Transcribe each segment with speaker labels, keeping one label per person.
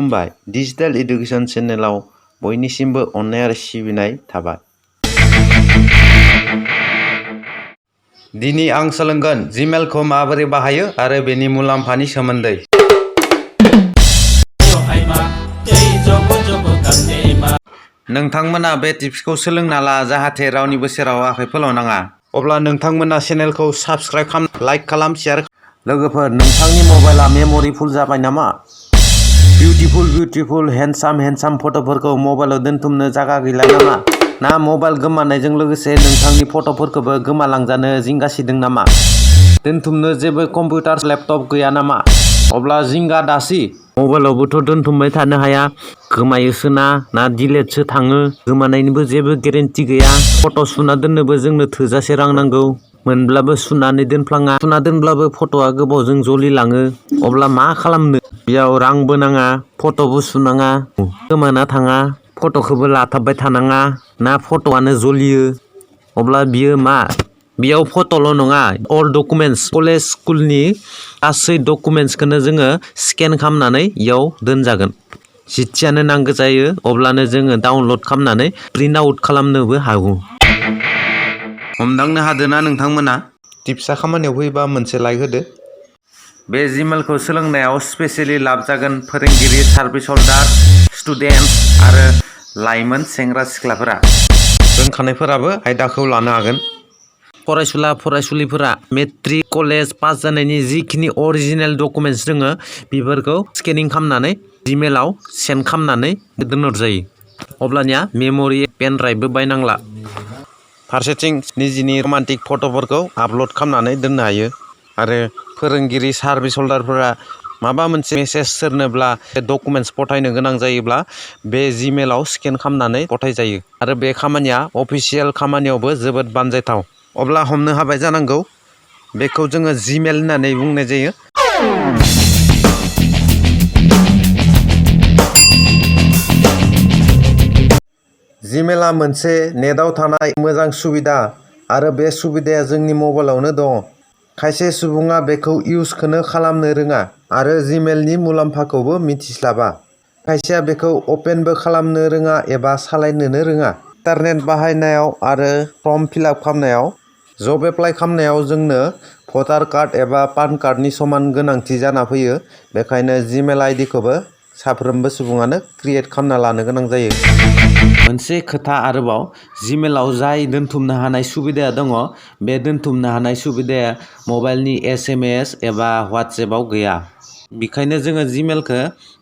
Speaker 1: खुलुमबाय digital education चेनेलाव बयनिसिमबो अननाय आरो सिबिनाय थाबाय। दिनै आं सोलोंगोन जीमेलखौ माबोरै बाहायो आरो बेनि मुलाम्फानि सोमोन्दै। नोंथांमोना बे टिप्सखौ सोलोंना ला जाहाथे रावनिबो सेराव आखाइ फोलावनाङा। अब्ला नोंथांमोना चेनेलखौ साबस्क्राइब खालाम, लाइक खालाम, शेयार। लोगोफोर, नोंथांनि मबाइला मेम'रि फुल जाबाय नामा? बिउटिफुल हेन्डसाम फट'फोरखौ मबाइलाव दोनथुमनो जायगा गैला नामा? ना मबाइल गोमानायजों लोगोसे नोंथांनि फट'फोरखौबो गोमालांजानो जिंगासिदों नामा? दोनथुमनो जेबो कम्पिउटार लेपटप गैया नामा? अब्ला जिंगा दासि। मबाइलावबोथ' दोनथुमबाय थानो हाया, गोमायोसो ना डिलेटसो थाङो। गोमानायनिबो जेबो गेरेन्टि गैया। फट' सुना दोननोबो जोंनो थोजासे रां नांगौ। मोनब्लाबो सुनानै दोनफ्लाङा। सुना दोनब्लाबो फट'आ गोबावजों जलिलाङो। अब्ला मा खालामनो? बेयाव रांबो नाङा, फट'बो सुनाङा, गोमाना थाङा, फट'खौबो लाथाबबाय थानाङा, ना फट'आनो जलियो। अब्ला बियो मा? बेयाव फट'ल' नङा, अल डकुमेन्ट्स, कलेज स्कुलनि गासै डकुमेन्ट्सखौनो जोङो स्केन खालामनानै इयाव दोनजागोन। जिथियानो नांगौ जायो अब्लानो जोङो डाउनलड खालामनानै प्रिन्ट आउट खालामनोबो हागौ। हमदांनो हादोंना नोंथांमोना? टिप्सआ खामानियाव फैबा मोनसे लाइक होदो। बे जीमेलखौ सोलोंनायाव स्पेसियेलि लाब जागोन फोरोंगिरि, सार्भिस हल्डार, स्टुडेन्ट आरो लाइमोन सेंग्रा सिख्लाफोरा। रोंखानायफोराबो आयदाखौ लानो हागोन। फरायसुलिफोरा मेट्रिक, कलेज पास जानायनि जिखिनि अरिजिनेल डकुमेन्ट्स दोङो बेफोरखौ स्केनिं खालामनानै जीमेलाव सेन्ड खालामनानै दोनहरजायो। अब्लानिया मेम'रि पेन ड्राइभबो बायनांला। फारसेथिं निजिनि रमान्टिक फट'फोरखौ आपल'ड खालामनानै दोननो हायो। आरो फोरोंगिरि, सार्भिस हल्डारफोरा माबा मोनसे मेसेज सोरनोब्ला डकुमेन्ट्स फथायनो गोनां जायोब्ला बे जीमेलाव स्केन खालामनानै फथाय जायो। आरो बे खामानिया अफिसियेल खामानियावबो जोबोद बानजायथाव। अब्ला हमनो हाबाय जानांगौ, बेखौ जोङो जीमेल होननानै बुंनाय जायो। जीमेला मोनसे नेटआव थानाय मोजां सुबिदा आरो बे सुबिदाया जोंनि मबाइलावनो दं। खायसे सुबुङा बेखौ इउजखौनो खालामनो रोङा आरो जीमेलनि मुलाम्फाखौबो मिथिस्लाबा। खायसेया बेखौ अपेनबो खालामनो रोङा एबा सालायनोनो रोङा। इन्टारनेट बाहायनायाव आरो फर्म फिलआप खालामनायाव, जब एप्लाइ खालामनायाव जोंनो भटार कार्ड एबा पान कार्डनि समान गोनांथि जाना फैयो। बेखायनो जीमेल आइडिखौबो साफ्रोमबो सुबुङानो क्रिएट खालामना लानो गोनां जायो। मोनसे खोथा आरोबाव, जीमेलाव जाय दोनथुमनो हानाय सुबिदाया दङ, बे दोनथुमनो हानाय सुबिदाया मबाइलनि SMS एबा WhatsAppआव गैया। बेखायनो जोङो जीमेलखौ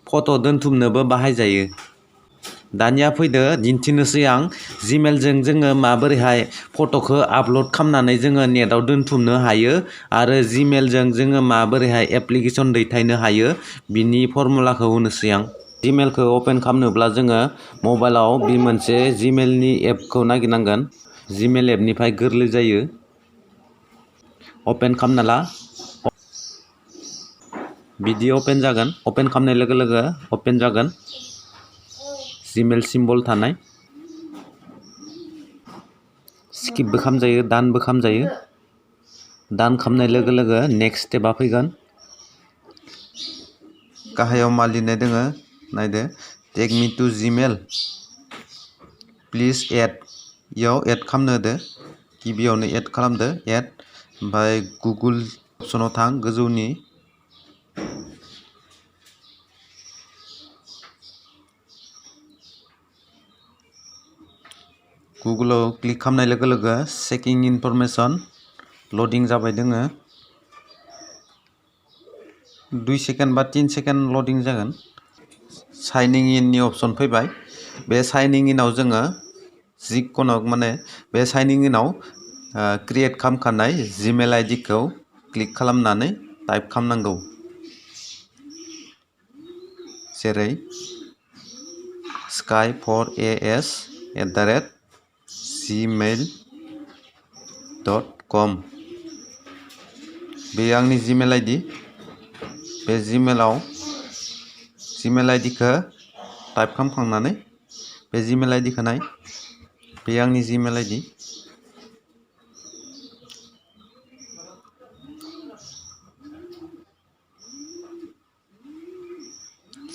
Speaker 1: फट' दोनथुमनोबो बाहायजायो। दानिया फैदो दिन्थिनोसै आं जीमेलजों जोङो माबोरैहाय फट'खौ आपल'ड खालामनानै जोङो नेटआव दोनथुमनो हायो आरो जीमेलजों जोङो माबोरैहाय एप्लिकेसन दैथायनो हायो बिनि फर्मुलाखौ होनोसै आं। जीमेलखौ अपेन खालामनोब्ला जोङो मबाइलाव बे मोनसे जीमेलनि एपखौ नागिरनांगोन। जीमेल एपनिफ्राय गोरलै जायो। अपेन खालामना ला। बिदि अपेन जागोन। अपेन खालामनाय लोगो लोगो अपेन जागोन जीमेल सिम्बल थानाय। स्किपबो खालामजायो, दानबो खालामजायो। दान खालामनाय लोगो लोगो नेक्स्ट स्टेपआ फैगोन। गाहायाव मा लिरनाय दोङो नायदो, take me to Gmail, please add. इयाव एड खालामनो होदो। गिबियावनो एड खालामदो, एड। ओमफ्राय गुगोल अपसनाव थां गोजौनि। गुगोलाव क्लिक खालामनाय लोगो लोगो चेकिं इनफरमेसन लडिं जाबाय दोङो। 2 सेकेन्ड बा 3 सेकेन्ड लडिं जागोन। साइनिं इननि अपसन फैबाय। बे साइनिं इनाव जोङो जिखुनु माने बे साइनिं इनाव क्रिएट खालामखानाय जीमेल आइडिखौ क्लिक खालामनानै टाइप खालामनांगौ। जेरै sky4as@gmail.com। बे आंनि जीमेल आइडि। बे जीमेल आइडिखौ टाइप खालामखांनानै बे जीमेल आइडिखौ नाय। बे आंनि जीमेल आइडि।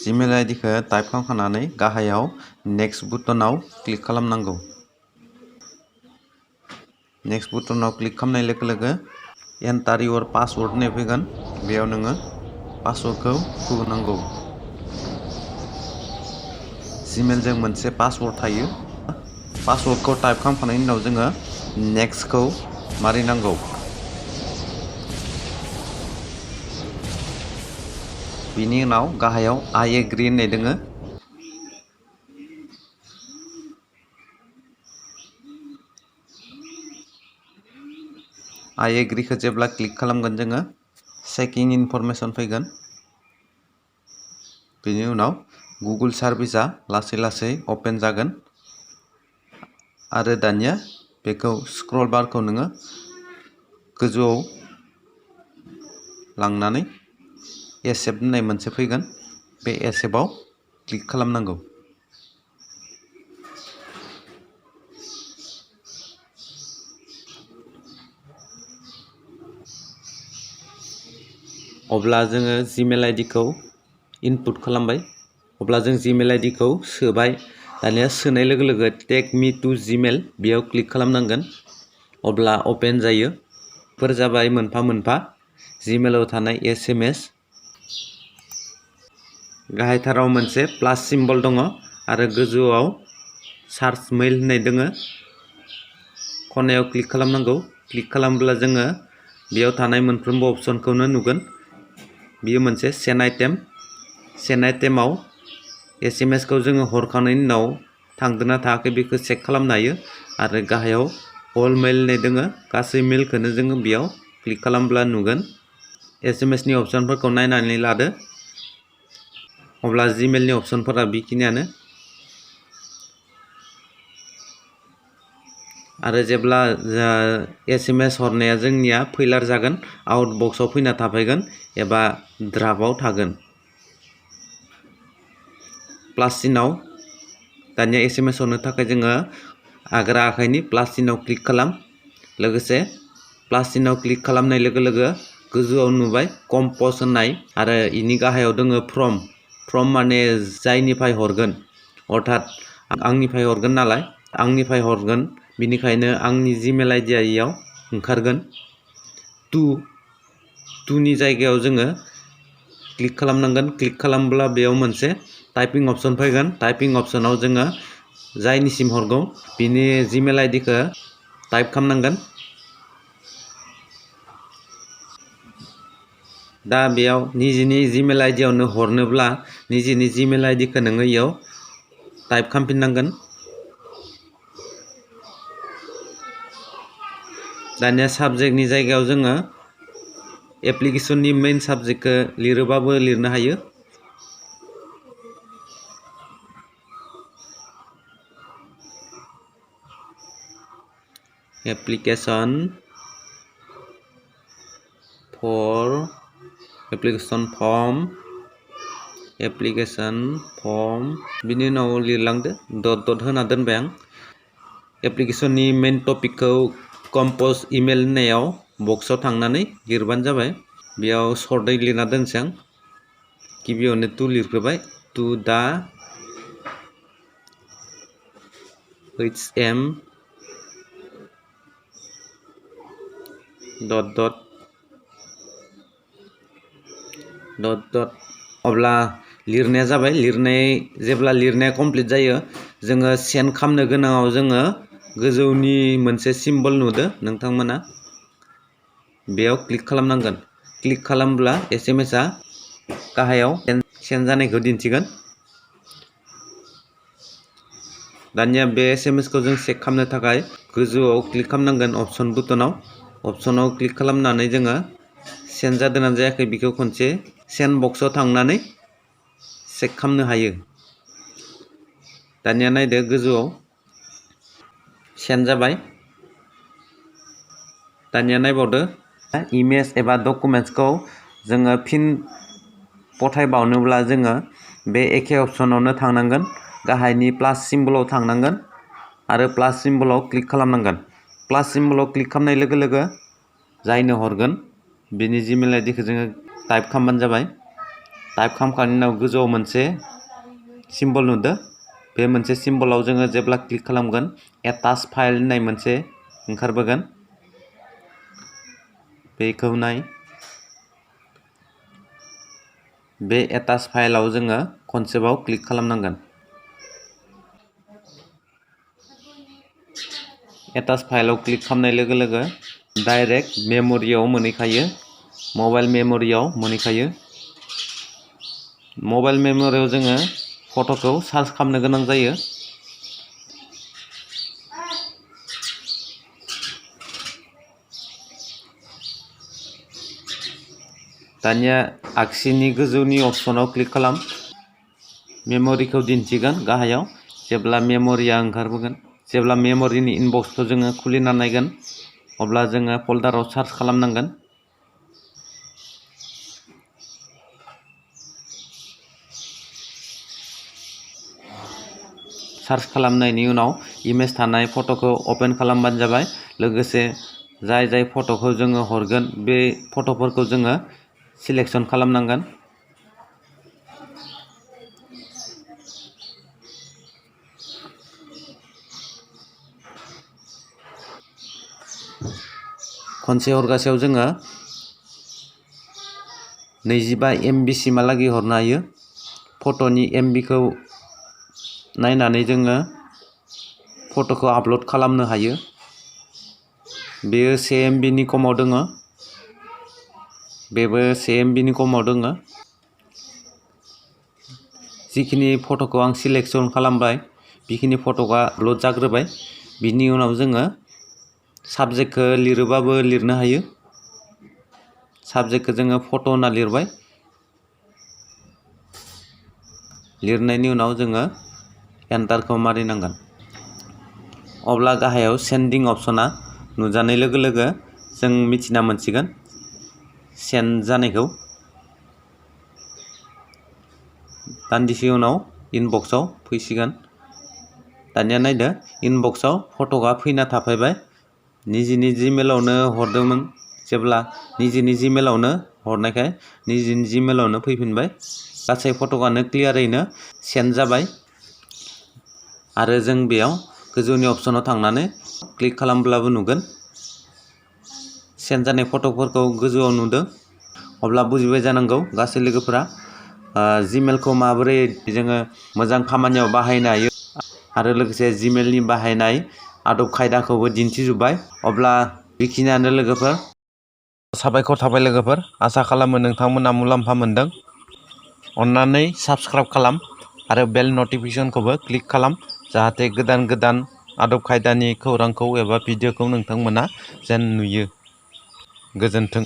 Speaker 1: जिमेल आइडिखौ टाइप खालामखांनानै गाहायाव नेक्स्ट बुटनाव क्लिक खालामनांगौ। नेक्स्ट बुटनाव क्लिक खालामनाय लोगो लोगो एन्टार इउर पासवर्ड होननाय फैगोन। बेयाव नोङो पासवर्डखौ होनांगौ। जिमेलजों मोनसे पासवर्ड थायो। पासवर्डखौ टाइप खालामखांनायनि उनाव जोङो नेक्स्टखौ मारिनांगौ। बिनि उनाव गाहायाव आइ एग्रि होननाय दोङो। आइ एग्रिखौ जेब्ला क्लिक खालामगोन जोङो चेकिं इनफरमेसन फैगोन। बेनि उनाव गुगोल सार्भिसा लासै लासै अपेन जागोन आरो दानिया बेखौ स्क्रल बारखौ नोङो गोजौआव लांनानै एक्सेप्ट होननाय मोनसे फैगोन। बे एक्सेप्टआव क्लिक खालामनांगौ। अब्ला जोङो जिमेल आइडिखौ इनपुट खालामबाय। अब्ला जों जिमेल आइडिखौ सोबाय। दानिया सोनाय लोगो लोगो टेक मी टु जिमेल बेयाव क्लिक खालामनांगोन। अब्ला अपेन जायो। बेफोर जाबाय मोनफा मोनफा जिमेलाव थानाय SMS। गाहायथाराव मोनसे प्लास सिम्बल दङ आरो गोजौआव सार्च मेल होननाय दोङो। खनायाव क्लिक खालामनांगौ। क्लिक खालामब्ला जोङो बेयाव थानाय मोनफ्रोमबो अपसनखौनो नुगोन। बियो मोनसे सेन आइटेम। सेन आइटेमाव SMS खौ जोङो हरखांनायनि उनाव थांदोंना थाङाखै बेखौ चेक खालामनो हायो आरो गाहायाव अल मेल होननाय दोङो। गासै मेलखौनो जोङो बेयाव क्लिक खालामब्ला नुगोन। SMS नि अपसनफोरखौ नायनानै लादो। अब्ला जिमेलनि अपसनफोरा बेखिनियानो। आरो जेब्ला SMS हरनाया जोंनिया फैलार जागोन आउट बक्सआव फैना थाफैगोन एबा ड्राफ्टआव थागोन। प्लास सिनाव दानिया SMS हरनो थाखाय जोङो आग्रा आखाइनि प्लास सिनाव क्लिक खालाम। लोगोसे प्लास सिनाव क्लिक खालामनाय लोगो लोगो गोजौआव नुबाय कम्प'ज होननाय आरो इनि गाहायाव दोङो फ्रम। फ्रम माने जायनिफ्राय हरगोन। अर्थात आंनिफ्राय हरगोन नालाय आंनिफ्राय हरगोन बिनिखायनो आंनि जिमेल आइडिया इयाव ओंखारगोन। टुनि जायगायाव जोङो क्लिक खालामनांगोन। क्लिक खालामब्ला बेयाव मोनसे टाइपिं अपसन फैगोन। टाइपिं अपसनाव जोङो जायनिसिम हरगौ बिनि जिमेल आइडिखौ टाइप खालामनांगोन। दा बेयाव निजिनि जिमेल आइडियावनो हरनोब्ला निजिनि जिमेल आइडिखौ नोङो इयाव टाइप खालामफिननांगोन। दानिया साबजेक्टनि जायगायाव जोङो एप्लिकेसननि मेइन साबजेक्टखौ लिरोबाबो लिरनो हायो। एप्लिकेसन फर्म बिनि उनाव लिरलांदो। डट डट होना दोनबाय आं। एप्लिकेसननि मेइन टपिकखौ कम्प'ज इमेल होननायाव बक्सआव थांनानै लिरबानो जाबाय। बेयाव सर्टै लिरना दोनसै आं। गिबियावनो टु लिरग्रोबाय। टु दा HM डट डट अब्ला लिरनाया जाबाय। जेब्ला लिरनाया कमप्लिट जायो जोङो सेन्ड खालामनो गोनाङाव जोङो गोजौनि मोनसे सिम्बल नुदो नोंथांमोना बेयाव क्लिक खालामनांगोन। क्लिक खालामब्ला SMS आ गाहायाव सेन्ड जानायखौ दिन्थिगोन। दानिया बे SMS खौ जों चेक खालामनो थाखाय गोजौआव क्लिक खालामनांगोन अपसन बुटनाव। अपसनाव क्लिक खालामनानै जोङो सेन्ड जादोंना जायाखै बेखौ खनसे सेन्ड बक्सआव थांनानै चेक खालामनो हायो। दानिया नायदो गोजौआव सेन्ड जाबाय। दानिया नायबावदो इमेज एबा डकुमेन्ट्सखौ जोङो फिन पठायबावनोब्ला जोङो बे एखे अपसनावनो थांनांगोन। गाहायनि प्लास सिम्बलाव थांनांगोन आरो प्लास सिम्बलाव क्लिक खालामनांगोन। प्लास सिम्बलाव क्लिक खालामनाय लोगो लोगो जायनो हरगोन बिनि जिमेल आइडिखौ जोङो टाइप खालामबानो जाबाय। टाइप खालामखांनायनि उनाव गोजौआव मोनसे सिम्बल नुदो बे मोनसे सिम्बलाव जोङो जेब्ला क्लिक खालामगोन एटाच फाइल होननाय मोनसे ओंखारबोगोन बेखौ नाय बे एटाच फाइलाव जोङो खनसेबाव क्लिक खालामनांगोन एटाच फाइलाव क्लिक खालामनाय लोगो लोगो डाइरेक्ट मेम'रियाव मोनहैखायो मबाइल मेम'रियाव मोनहैखायो मबाइल मेम'रियाव जोङो फट'खौ सार्च खालामनो गोनां जायो दानिया आगसिनि गोजौनि अपसनाव क्लिक खालाम मेम'रिखौ दिन्थिगोन गाहायाव जेब्ला मेम'रिया ओंखारबोगोन जेब्ला मेम'रिनि इनबक्सखौ जोङो खुलिना नायगोन अब्ला जोङो फल्डाराव सार्च खालामनांगोन सार्च खालामनायनि उनाव इमेज थानाय फट'खौ अपेन खालामबानो जाबाय लोगोसे जाय फट'खौ जोङो हरगोन बे फट'फोरखौ जोङो सिलेक्सन खालामनांगोन खनसे हरगासेयाव जोङो 25 MB सिमहालागै हरनो हायो फट'नि MBखौ नायनानै जोङो फट'खौ आपल'ड खालामनो हायो बेयो 1 MBनि खमाव दङ बेबो 1 MBनि खमाव दङ जिखिनि फट'खौ आं सिलेक्सन खालामबाय बेखिनि फट'आ आपल'ड जाग्रोबाय बिनि उनाव जोङो साबजेक्टखौ लिरोबाबो लिरनो हायो साबजेक्टखौ जोङो फट' होनना लिरबाय लिरनायनि उनाव जोङो एन्टारखौ मारिनांगोन अब्ला गाहायाव सेन्डिं अपसना नुजानाय लोगो लोगो जों मिथिना मोनसिगोन सेन्ड जानायखौ दान्दिसे उनाव इनबक्सआव फैसिगोन दानिया नायदो इनबक्सआव फट'आ फैना थाफैबाय निजिनि जिमेलावनो हरदोंमोन जेब्ला निजिनि जिमेलावनो हरनायखाय निजिनि जिमेलावनो फैफिनबाय गासै फट'आनो क्लियारैनो सेन्ड जाबाय आरो जों बेयाव गोजौनि अपसनाव थांनानै क्लिक खालामब्लाबो नुगोन सेन्ड जानाय फट'फोरखौ गोजौआव नुदों अब्ला बुजिबाय जानांगौ गासै लोगोफोरा जिमेलखौ माबोरै जोङो मोजां खामानियाव बाहायनो हायो आरो लोगोसे जिमेलनि बाहायनाय आदब खायदाखौबो दिन्थिजोब्बाय अब्ला बेखिनियानो लोगोफोर साबायखर थाबाय लोगोफोर आसा खालामो नोंथांमोना मुलाम्फा मोनदों अन्नानै साबस्क्राइब खालाम आरो बेल नटिफिकेसनखौबो क्लिक खालाम जाहाथे गोदान गोदान आदब खायदानि खौरांखौ एबा भिडिअखौ नोंथांमोना जेन नुयो गोजोन्थों।